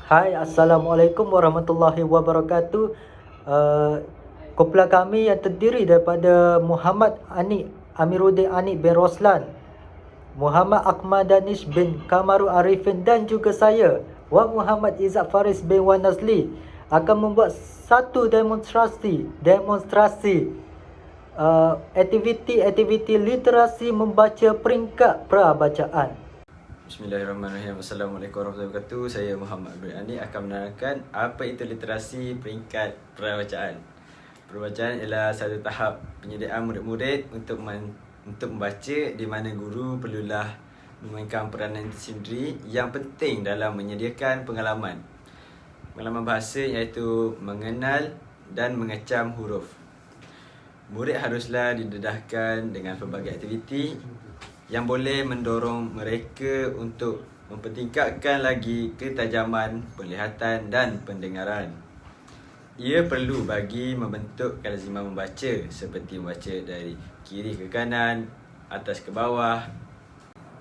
Hai, Assalamualaikum warahmatullahi wabarakatuh. Uh, Kumpulan kami yang terdiri daripada Muhammad Amiruddin Anik bin Roslan, Muhammad Ahmad Danish bin Kamaru Arifin dan juga saya, Wan Muhammad Izzat Faris bin Wan Nazli akan membuat satu demonstrasi aktiviti literasi membaca peringkat prabacaan. Bismillahirrahmanirrahim. Assalamualaikum warahmatullahi wabarakatuh. Saya Muhammad Abdul Ani akan menerangkan apa itu literasi peringkat perabacaan. Perabacaan ialah satu tahap penyediaan murid-murid untuk membaca, di mana guru perlulah memainkan peranan tersendiri yang penting dalam menyediakan pengalaman bahasa, iaitu mengenal dan mengecam huruf. Murid haruslah didedahkan dengan pelbagai aktiviti yang boleh mendorong mereka untuk mempertingkatkan lagi ketajaman penglihatan dan pendengaran. Ia perlu bagi membentuk kelaziman membaca, seperti membaca dari kiri ke kanan, atas ke bawah.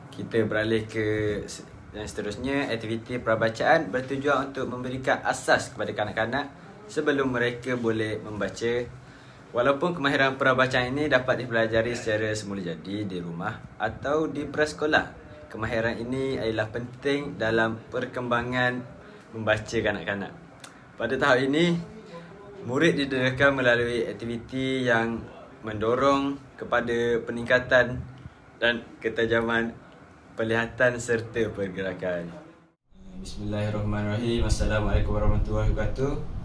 Kita beralih ke yang seterusnya. Aktiviti perabacaan bertujuan untuk memberikan asas kepada kanak-kanak sebelum mereka boleh membaca. Walaupun kemahiran perabacaan ini dapat dipelajari secara semulajadi di rumah atau di prasekolah, kemahiran ini adalah penting dalam perkembangan membaca kanak-kanak. Pada tahap ini, murid didedahkan melalui aktiviti yang mendorong kepada peningkatan dan ketajaman penglihatan serta pergerakan. Bismillahirrahmanirrahim. Assalamualaikum warahmatullahi wabarakatuh.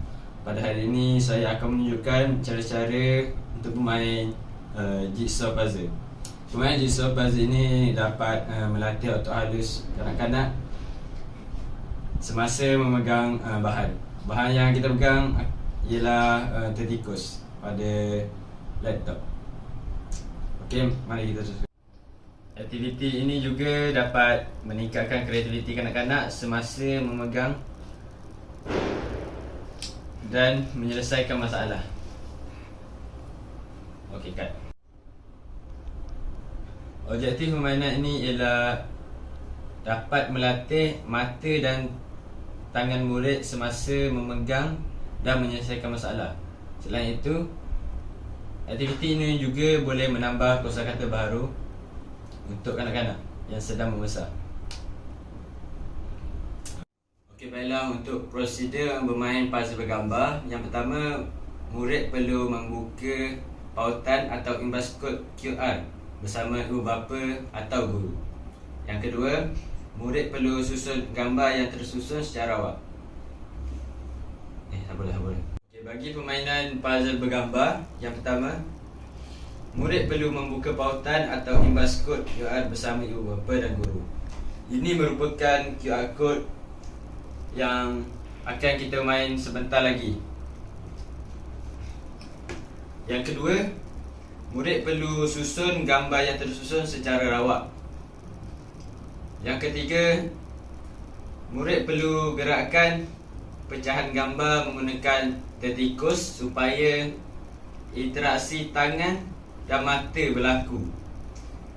Pada hari ini saya akan menunjukkan cara-cara untuk bermain jigsaw puzzle. Bermain jigsaw puzzle ini dapat melatih otak halus kanak-kanak semasa memegang bahan. Bahan yang kita pegang ialah tertikus pada laptop. Okey, mari kita teruskan. Aktiviti ini juga dapat meningkatkan kreativiti kanak-kanak semasa memegang dan menyelesaikan masalah. Okey, cut. Objektif permainan ini ialah dapat melatih mata dan tangan murid semasa memegang dan menyelesaikan masalah. Selain itu, aktiviti ini juga boleh menambah kosakata baru untuk kanak-kanak yang sedang membesar. Okey, baiklah, untuk prosedur bermain puzzle bergambar. Yang pertama, murid perlu membuka pautan atau imbas kod QR bersama ibu bapa atau guru. Yang kedua, murid perlu susun gambar yang tersusun secara awal. Sabar. Okey, bagi permainan puzzle bergambar, yang pertama, murid perlu membuka pautan atau imbas kod QR bersama ibu bapa dan guru. Ini merupakan QR kod yang akan kita main sebentar lagi. Yang kedua, murid perlu susun gambar yang tersusun secara rawak. Yang ketiga, murid perlu gerakkan pecahan gambar menggunakan tertikus supaya interaksi tangan dan mata berlaku.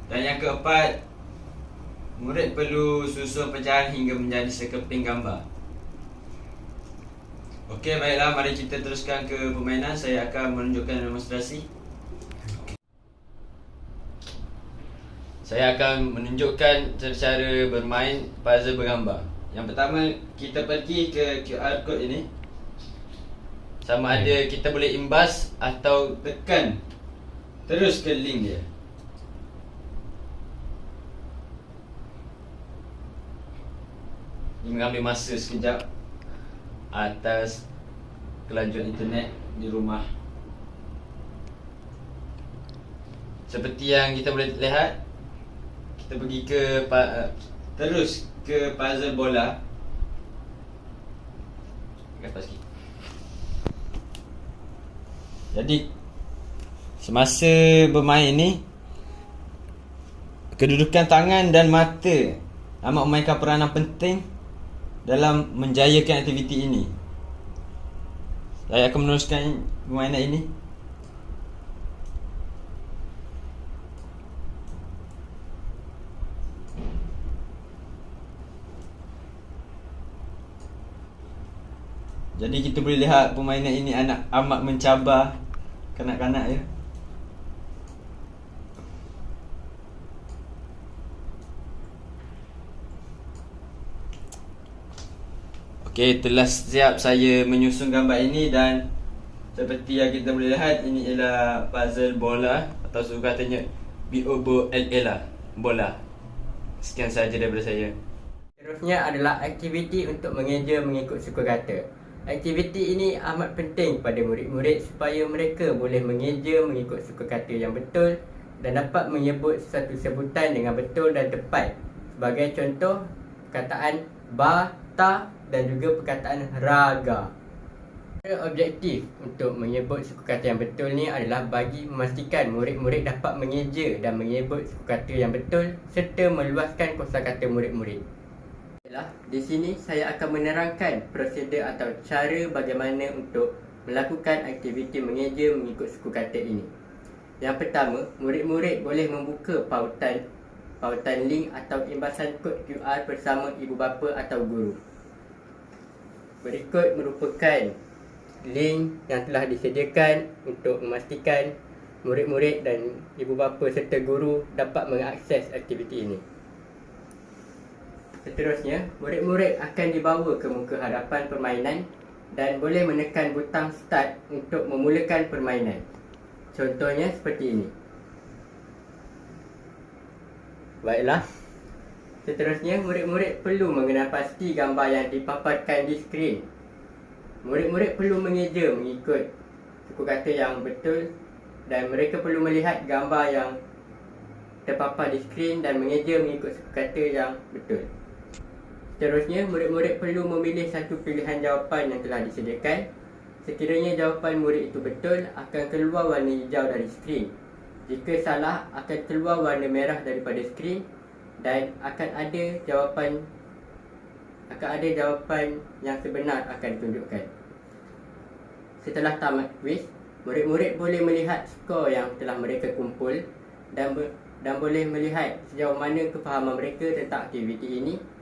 Dan yang keempat, murid perlu susun pecahan hingga menjadi sekeping gambar. Okey, baiklah, mari kita teruskan ke permainan. Saya akan menunjukkan demonstrasi. Saya akan menunjukkan cara-cara bermain puzzle bergambar. Yang pertama, kita pergi ke QR code ini. Sama ada kita boleh imbas atau tekan terus ke link dia. Ini mengambil masa sekejap atas kelajuan internet di rumah. Seperti yang kita boleh lihat, kita pergi ke terus ke puzzle bola. Jadi semasa bermain ni, kedudukan tangan dan mata amat memainkan peranan penting dalam menjayakan aktiviti ini. Saya akan meneruskan permainan ini. Jadi kita boleh lihat permainan ini amat mencabar kanak-kanak ya. Okey, telah siap saya menyusun gambar ini dan seperti yang kita boleh lihat, ini ialah puzzle bola atau suku katanya BOLA bola. Sekian sahaja daripada saya. Seterusnya adalah aktiviti untuk mengeja mengikut suku kata. Aktiviti ini amat penting pada murid-murid supaya mereka boleh mengeja mengikut suku kata yang betul dan dapat menyebut sesuatu sebutan dengan betul dan tepat. Sebagai contoh, perkataan bata dan juga perkataan raga. Objektif untuk menyebut suku kata yang betul ni adalah bagi memastikan murid-murid dapat mengeja dan menyebut suku kata yang betul serta meluaskan kosakata murid-murid. Di sini saya akan menerangkan prosedur atau cara bagaimana untuk melakukan aktiviti mengeja mengikut suku kata ini. Yang pertama, murid-murid boleh membuka pautan link atau imbasan kod QR bersama ibu bapa atau guru. Berikut merupakan link yang telah disediakan untuk memastikan murid-murid dan ibu bapa serta guru dapat mengakses aktiviti ini. Seterusnya, murid-murid akan dibawa ke muka hadapan permainan dan boleh menekan butang start untuk memulakan permainan. Contohnya seperti ini. Baiklah. Seterusnya, murid-murid perlu mengenal pasti gambar yang dipaparkan di skrin. Murid-murid perlu mengeja mengikut suku kata yang betul dan mereka perlu melihat gambar yang terpapar di skrin dan mengeja mengikut suku kata yang betul. Seterusnya, murid-murid perlu memilih satu pilihan jawapan yang telah disediakan. Sekiranya jawapan murid itu betul, akan keluar warna hijau dari skrin. Jika salah, akan keluar warna merah daripada skrin dan akan ada jawapan yang sebenar akan ditunjukkan. Setelah tamat kuis, murid-murid boleh melihat skor yang telah mereka kumpul dan boleh melihat sejauh mana kefahaman mereka tentang aktiviti ini.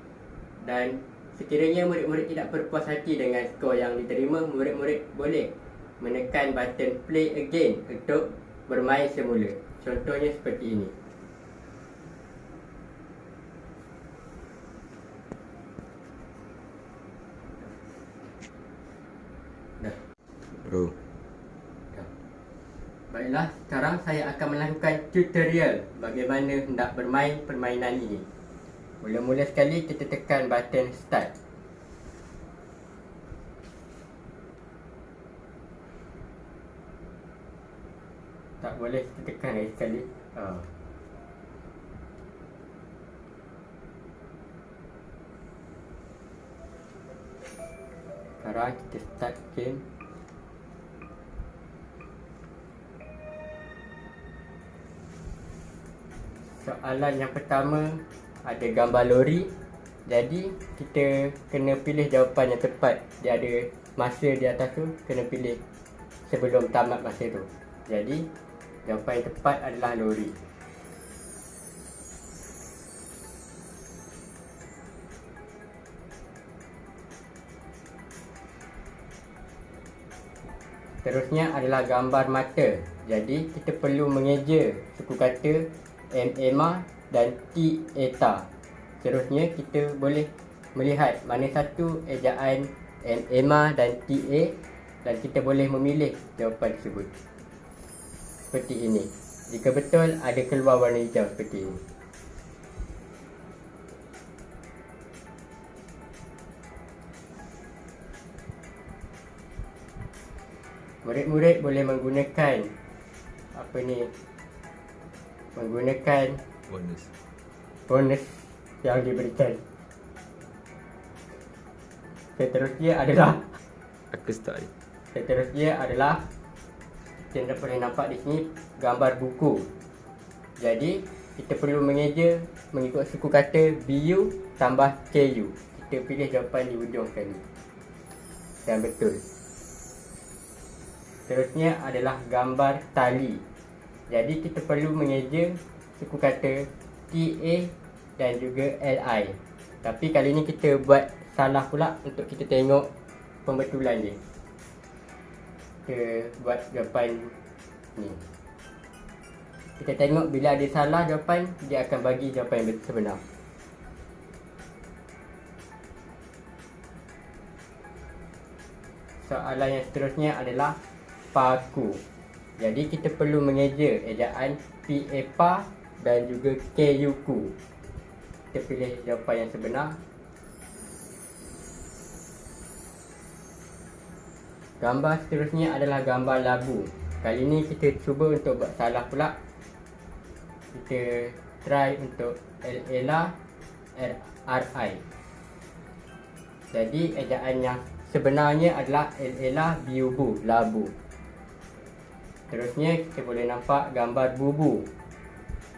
Dan sekiranya murid-murid tidak berpuas hati dengan skor yang diterima, murid-murid boleh menekan button play again untuk bermain semula. Contohnya seperti ini. Baiklah, sekarang saya akan melakukan tutorial bagaimana hendak bermain permainan ini. Mula-mula sekali kita tekan button start. Tak boleh kita tekan lagi sekali. Sekarang kita start game. Soalan yang pertama ada gambar lori. Jadi kita kena pilih jawapan yang tepat. Dia ada masa di atas tu, kena pilih sebelum tamat masa tu. Jadi jawapan yang tepat adalah lori. Seterusnya adalah gambar mata. Jadi kita perlu mengeja suku kata M-EMA dan T-ETA. Seterusnya kita boleh melihat mana satu ejaan M-EMA dan T-A dan kita boleh memilih jawapan tersebut. Seperti ini. Jika betul, ada keluar warna hijau seperti ini. Murid-murid boleh menggunakan bonus yang diberikan. Seterusnya adalah kita boleh nampak di sini gambar buku. Jadi kita perlu mengeja mengikut suku kata BU tambah KU. Kita pilih jawapan di hujung sekali yang betul. Seterusnya adalah gambar tali. Jadi kita perlu mengeja suku kata TA dan juga LI. Tapi kali ini kita buat salah pula untuk kita tengok pembetulan dia. Kita buat jawapan ni. Kita tengok bila ada salah jawapan, dia akan bagi jawapan yang sebenar. Soalan yang seterusnya adalah paku. Jadi kita perlu mengeja ejaan PEPA dan juga KUku. Kita pilih jawapan yang sebenar. Gambar seterusnya adalah gambar labu. Kali ini kita cuba untuk buat salah pula. Kita try untuk Ella RI. Jadi ejaan yang sebenarnya adalah Ella biubu, labu. Terusnya kita boleh nampak gambar bubu.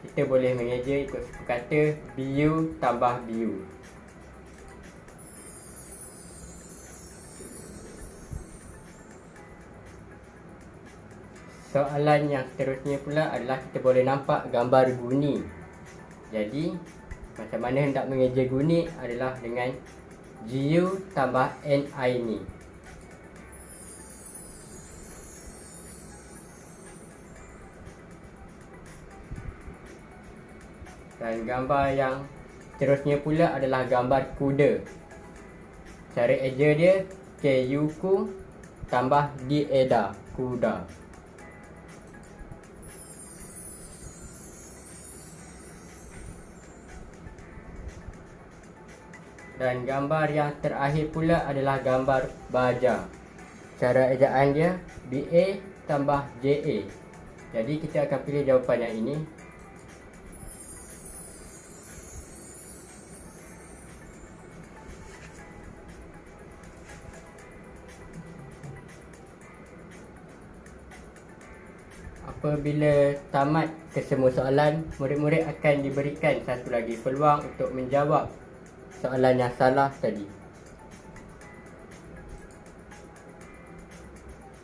Kita boleh mengeja ikut suku kata biu tambah biu. Soalan yang seterusnya pula adalah kita boleh nampak gambar guni. Jadi macam mana hendak mengeja guni adalah dengan GU tambah NI ni. Dan gambar yang seterusnya pula adalah gambar kuda. Cara eja dia KUku tambah DEDA, kuda. Dan gambar yang terakhir pula adalah gambar baja. Cara ejaan dia BA tambah JA. Jadi kita akan pilih jawapan yang ini. Apabila tamat kesemua soalan, murid-murid akan diberikan satu lagi peluang untuk menjawab soalan yang salah tadi.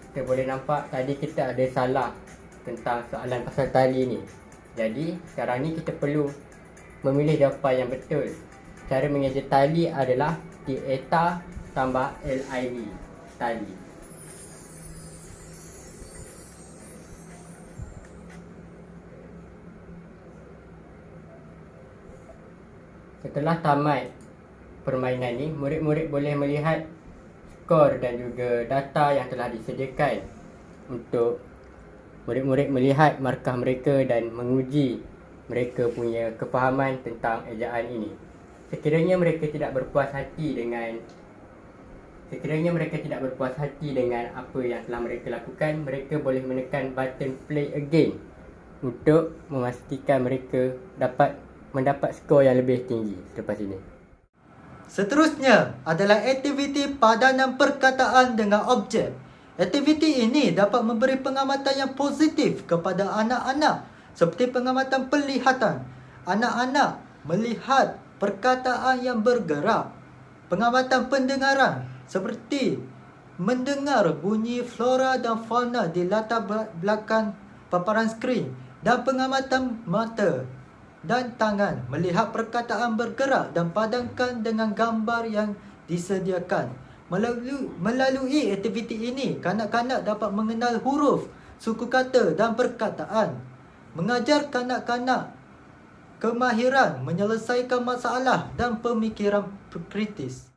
Kita boleh nampak tadi kita ada salah tentang soalan pasal tali ni. Jadi sekarang ni kita perlu memilih jawapan yang betul. Cara mengeja tali adalah Eta tambah LID, tali. Setelah tamat permainan ni, murid-murid boleh melihat skor dan juga data yang telah disediakan untuk murid-murid melihat markah mereka dan menguji mereka punya kefahaman tentang ejaan ini. Sekiranya mereka tidak berpuas hati dengan apa yang telah mereka lakukan, mereka boleh menekan button play again untuk memastikan mereka dapat mendapat skor yang lebih tinggi selepas ini. Seterusnya adalah aktiviti padanan perkataan dengan objek. Aktiviti ini dapat memberi pengamatan yang positif kepada anak-anak seperti pengamatan penglihatan. Anak-anak melihat perkataan yang bergerak. Pengamatan pendengaran seperti mendengar bunyi flora dan fauna di latar belakang paparan skrin. Dan pengamatan mata dan tangan, melihat perkataan bergerak dan padankan dengan gambar yang disediakan. Melalui aktiviti ini, kanak-kanak dapat mengenal huruf, suku kata dan perkataan. Mengajar kanak-kanak kemahiran menyelesaikan masalah dan pemikiran kritis.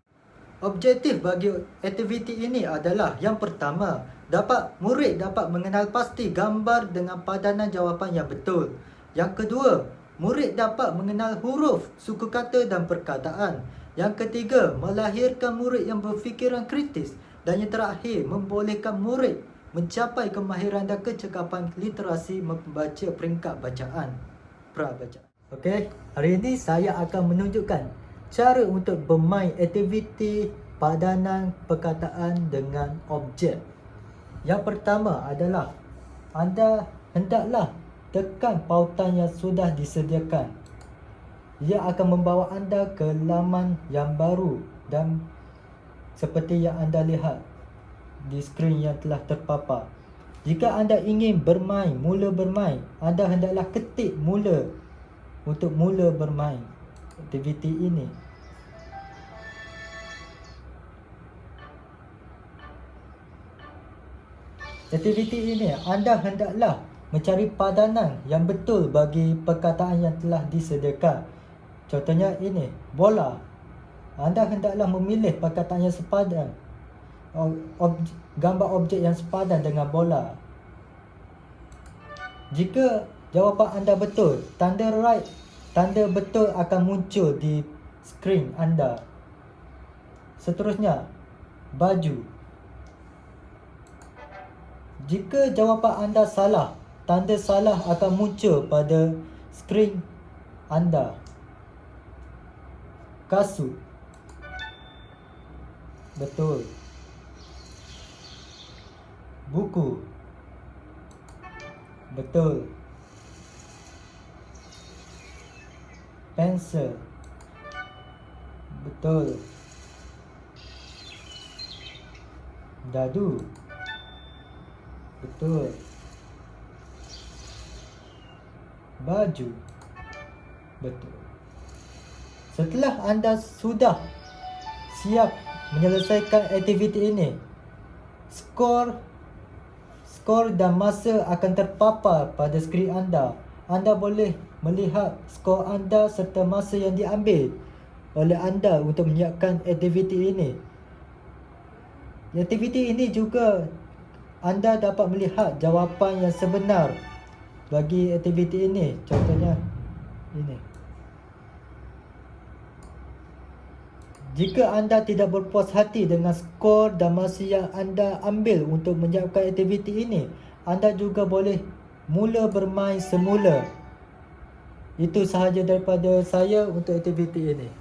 Objektif bagi aktiviti ini adalah yang pertama, murid dapat mengenal pasti gambar dengan padanan jawapan yang betul. Yang kedua, murid dapat mengenal huruf, suku kata dan perkataan. Yang ketiga, melahirkan murid yang berfikiran kritis. Dan yang terakhir, membolehkan murid mencapai kemahiran dan kecekapan literasi membaca peringkat bacaan. Pra-bacaan. Okey, hari ini saya akan menunjukkan cara untuk bermain aktiviti padanan perkataan dengan objek. Yang pertama adalah anda hendaklah tekan pautan yang sudah disediakan. Ia akan membawa anda ke laman yang baru dan seperti yang anda lihat di skrin yang telah terpapar. Jika anda ingin mula bermain, anda hendaklah ketik mula untuk mula bermain aktiviti ini. Aktiviti ini anda hendaklah mencari padanan yang betul bagi perkataan yang telah disediakan. Contohnya ini, bola. Anda hendaklah memilih perkataan yang sepadan. Gambar objek yang sepadan dengan bola. Jika jawapan anda betul, tanda betul akan muncul di skrin anda. Seterusnya, baju. Jika jawapan anda salah, tanda salah akan muncul pada skrin anda. Kasut. Betul. Buku. Betul. Pensel. Betul. Dadu. Betul. Baju. Betul. Setelah anda sudah siap menyelesaikan aktiviti ini, skor dan masa akan terpapar pada skrin anda. Anda boleh melihat skor anda serta masa yang diambil oleh anda untuk menyiapkan aktiviti ini. Aktiviti ini juga anda dapat melihat jawapan yang sebenar bagi aktiviti ini. Contohnya ini. Jika anda tidak berpuas hati dengan skor dan masa yang anda ambil untuk menyiapkan aktiviti ini, anda juga boleh mula bermain semula. Itu sahaja daripada saya untuk aktiviti ini.